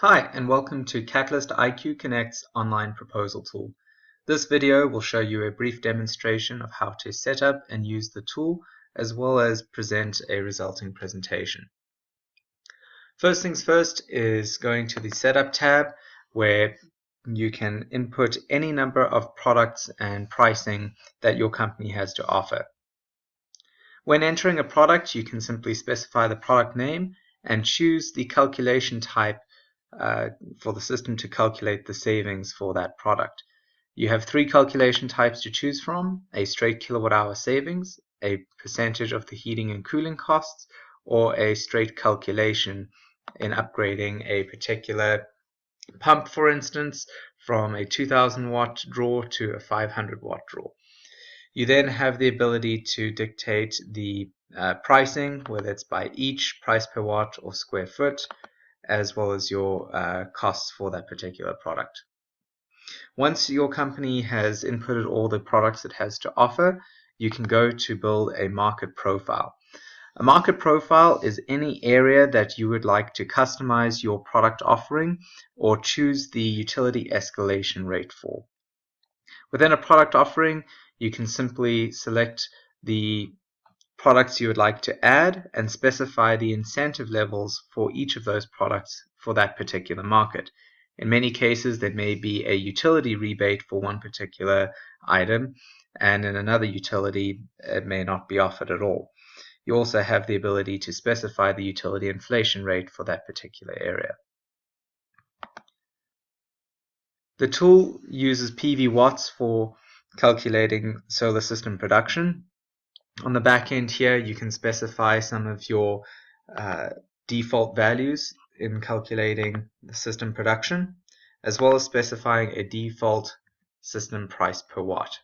Hi, and welcome to Catalyst IQ Connect's online proposal tool. This video will show you a brief demonstration of how to set up and use the tool, as well as present a resulting presentation. First things first is going to the Setup tab, where you can input any number of products and pricing that your company has to offer. When entering a product, you can simply specify the product name and choose the calculation type for the system to calculate the savings for that product. You have three calculation types to choose from: a straight kilowatt hour savings, a percentage of the heating and cooling costs, or a straight calculation in upgrading a particular pump, for instance, from a 2000 watt draw to a 500 watt draw. You then have the ability to dictate the pricing, whether it's by each, price per watt, or square foot, as well as your costs for that particular product. Once your company has inputted all the products it has to offer, you can go to build a market profile. A market profile is any area that you would like to customize your product offering or choose the utility escalation rate for. Within a product offering, you can simply select the products you would like to add and specify the incentive levels for each of those products for that particular market. In many cases, there may be a utility rebate for one particular item, and in another utility, it may not be offered at all. You also have the ability to specify the utility inflation rate for that particular area. The tool uses PV watts for calculating solar system production. On the back end here, you can specify some of your default values in calculating the system production, as well as specifying a default system price per watt.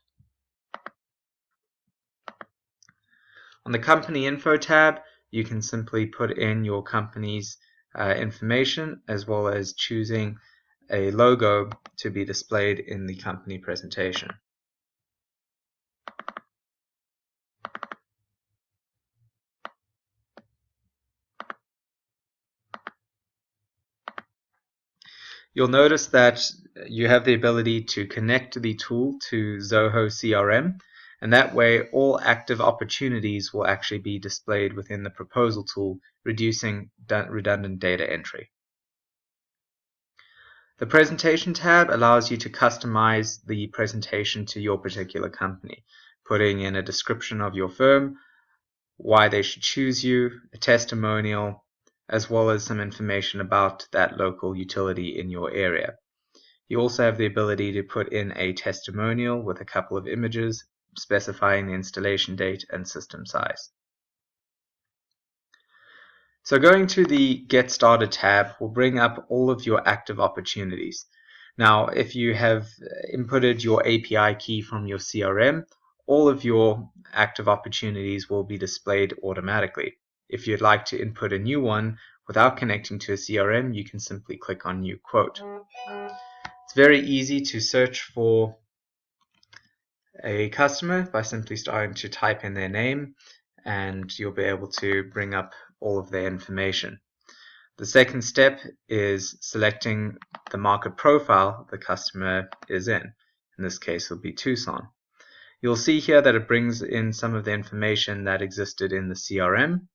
On the company info tab, you can simply put in your company's information, as well as choosing a logo to be displayed in the company presentation. You'll notice that you have the ability to connect the tool to Zoho CRM, and that way all active opportunities will actually be displayed within the proposal tool, reducing redundant data entry. The presentation tab allows you to customize the presentation to your particular company, putting in a description of your firm, why they should choose you, a testimonial, as well as some information about that local utility in your area. You also have the ability to put in a testimonial with a couple of images specifying the installation date and system size. So going to the Get Started tab will bring up all of your active opportunities. Now, if you have inputted your API key from your CRM, all of your active opportunities will be displayed automatically. If you'd like to input a new one without connecting to a CRM, you can simply click on New Quote. It's very easy to search for a customer by simply starting to type in their name, and you'll be able to bring up all of their information. The second step is selecting the market profile the customer is in. In this case, it will be Tucson. You'll see here that it brings in some of the information that existed in the CRM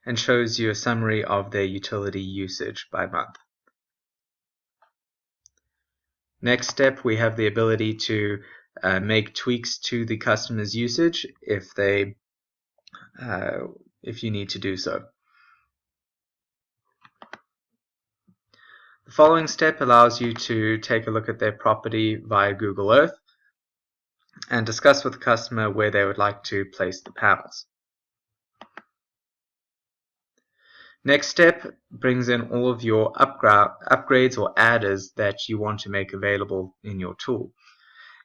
and shows you a summary of their utility usage by month. Next step, we have the ability to make tweaks to the customer's usage if you need to do so. The following step allows you to take a look at their property via Google Earth and discuss with the customer where they would like to place the panels. Next step brings in all of your upgrades or adders that you want to make available in your tool.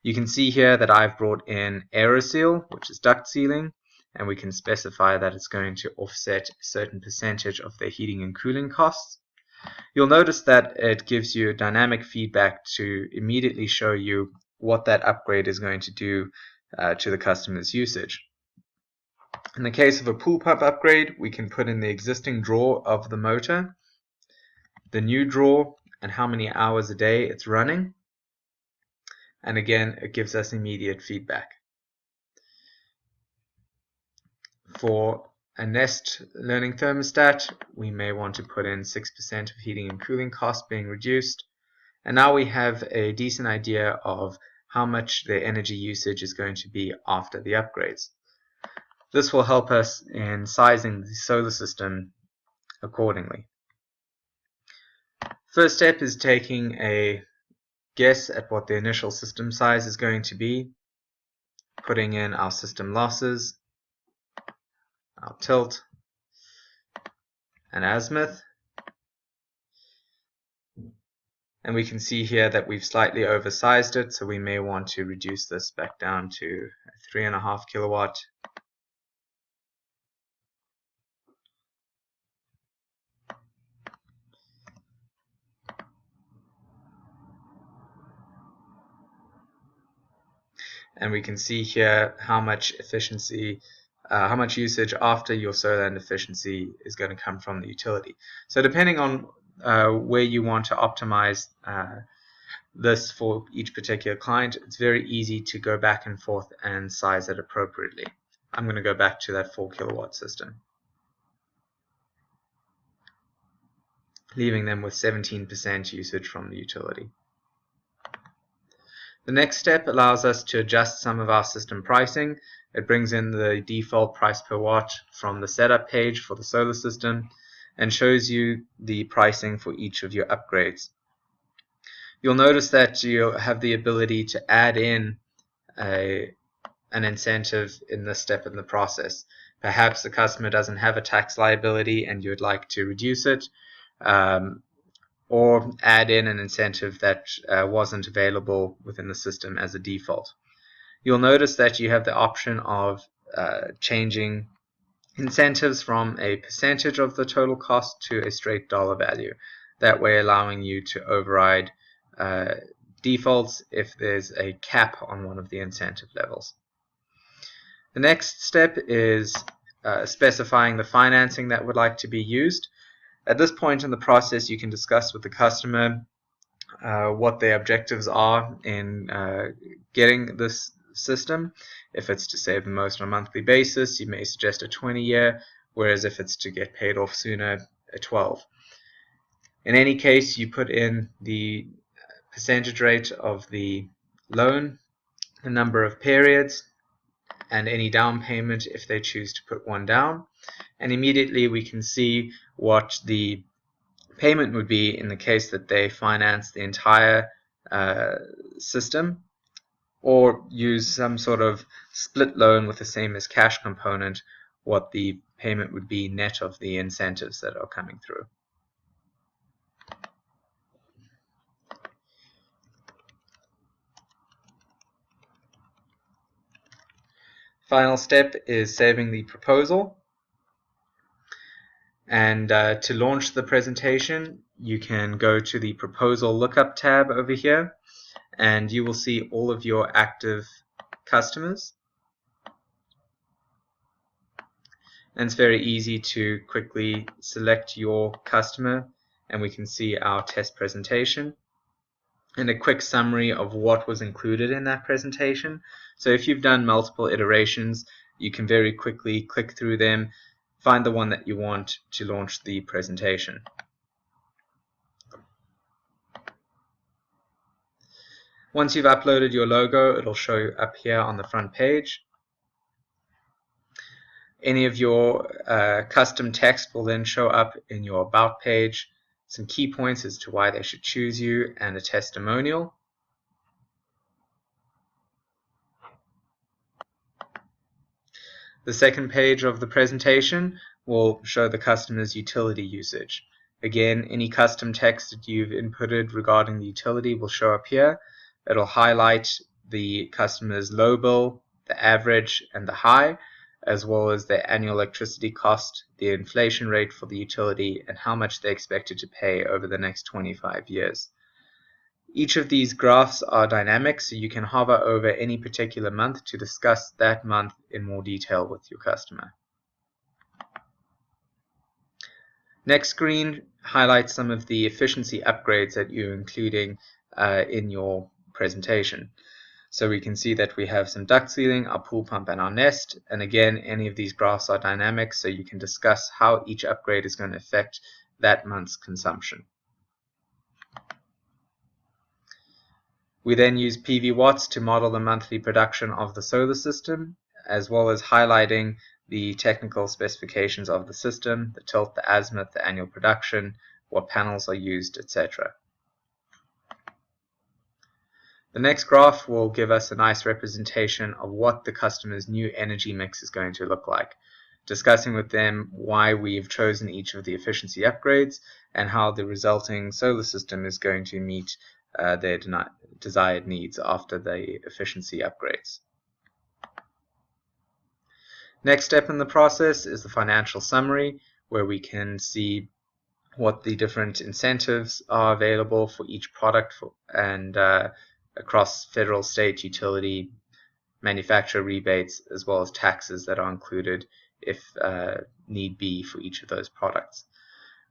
You can see here that I've brought in AeroSeal, which is duct sealing, and we can specify that it's going to offset a certain percentage of their heating and cooling costs. You'll notice that it gives you dynamic feedback to immediately show you what that upgrade is going to do to the customer's usage. In the case of a pool pump upgrade, we can put in the existing draw of the motor, the new draw and how many hours a day it's running. And again, it gives us immediate feedback. For a Nest learning thermostat, we may want to put in 6% of heating and cooling costs being reduced. And now we have a decent idea of how much their energy usage is going to be after the upgrades. This will help us in sizing the solar system accordingly. First step is taking a guess at what the initial system size is going to be, putting in our system losses, our tilt, and azimuth. And we can see here that we've slightly oversized it, so we may want to reduce this back down to 3.5 kilowatt. And we can see here how much efficiency, how much usage after your solar and efficiency is going to come from the utility. So depending on where you want to optimize this for each particular client, it's very easy to go back and forth and size it appropriately. I'm going to go back to that 4 kilowatt system, leaving them with 17% usage from the utility. The next step allows us to adjust some of our system pricing. It brings in the default price per watt from the setup page for the solar system and shows you the pricing for each of your upgrades. You'll notice that you have the ability to add in an incentive in this step in the process. Perhaps the customer doesn't have a tax liability and you'd like to reduce it, or add in an incentive that wasn't available within the system as a default. You'll notice that you have the option of changing incentives from a percentage of the total cost to a straight dollar value, that way allowing you to override defaults if there's a cap on one of the incentive levels. The next step is specifying the financing that would like to be used. At this point in the process, you can discuss with the customer what their objectives are in getting this system. If it's to save the most on a monthly basis, you may suggest a 20-year, whereas if it's to get paid off sooner, a 12. In any case, you put in the percentage rate of the loan, the number of periods, and any down payment if they choose to put one down. And immediately we can see what the payment would be in the case that they finance the entire system, or use some sort of split loan with the same as cash component, what the payment would be net of the incentives that are coming through. Final step is saving the proposal. And to launch the presentation, you can go to the Proposal Lookup tab over here, and you will see all of your active customers. And it's very easy to quickly select your customer, and we can see our test presentation and a quick summary of what was included in that presentation. So if you've done multiple iterations, you can very quickly click through them, find the one that you want to launch the presentation. Once you've uploaded your logo, it'll show up here on the front page. Any of your custom text will then show up in your About page, some key points as to why they should choose you, and a testimonial. The second page of the presentation will show the customer's utility usage. Again, any custom text that you've inputted regarding the utility will show up here. It'll highlight the customer's low bill, the average, and the high, as well as their annual electricity cost, the inflation rate for the utility, and how much they're expected to pay over the next 25 years. Each of these graphs are dynamic, so you can hover over any particular month to discuss that month in more detail with your customer. Next screen highlight some of the efficiency upgrades that you're including in your presentation. So we can see that we have some duct sealing, our pool pump, and our nest. And again, any of these graphs are dynamic, so you can discuss how each upgrade is going to affect that month's consumption. We then use PV watts to model the monthly production of the solar system, as well as highlighting the technical specifications of the system, the tilt, the azimuth, the annual production, what panels are used, etc. The next graph will give us a nice representation of what the customer's new energy mix is going to look like, discussing with them why we've chosen each of the efficiency upgrades and how the resulting solar system is going to meet their desired needs after the efficiency upgrades. Next step in the process is the financial summary, where we can see what the different incentives are available for each product and across federal, state, utility, manufacturer rebates, as well as taxes that are included if need be for each of those products.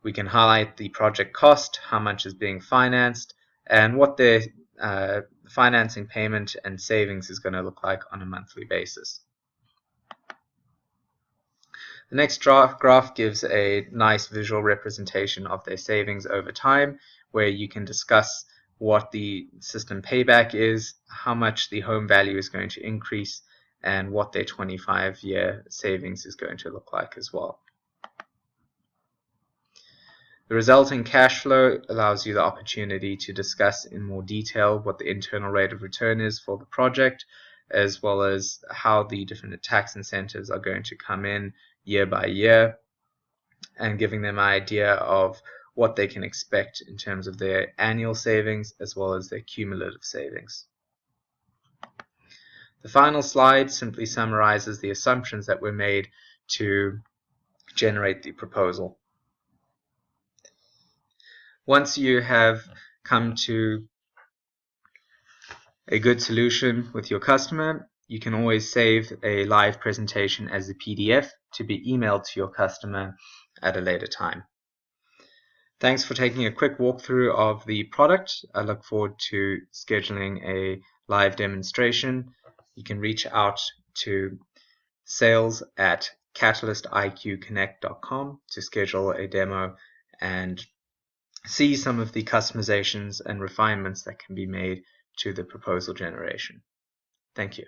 We can highlight the project cost, how much is being financed, and what their financing payment and savings is going to look like on a monthly basis. The next graph gives a nice visual representation of their savings over time, where you can discuss what the system payback is, how much the home value is going to increase, and what their 25-year savings is going to look like as well. The resulting cash flow allows you the opportunity to discuss in more detail what the internal rate of return is for the project, as well as how the different tax incentives are going to come in year by year, and giving them an idea of what they can expect in terms of their annual savings as well as their cumulative savings. The final slide simply summarizes the assumptions that were made to generate the proposal. Once you have come to a good solution with your customer, you can always save a live presentation as a PDF to be emailed to your customer at a later time. Thanks for taking a quick walkthrough of the product. I look forward to scheduling a live demonstration. You can reach out to sales@catalystiqconnect.com to schedule a demo and see some of the customizations and refinements that can be made to the proposal generation. Thank you.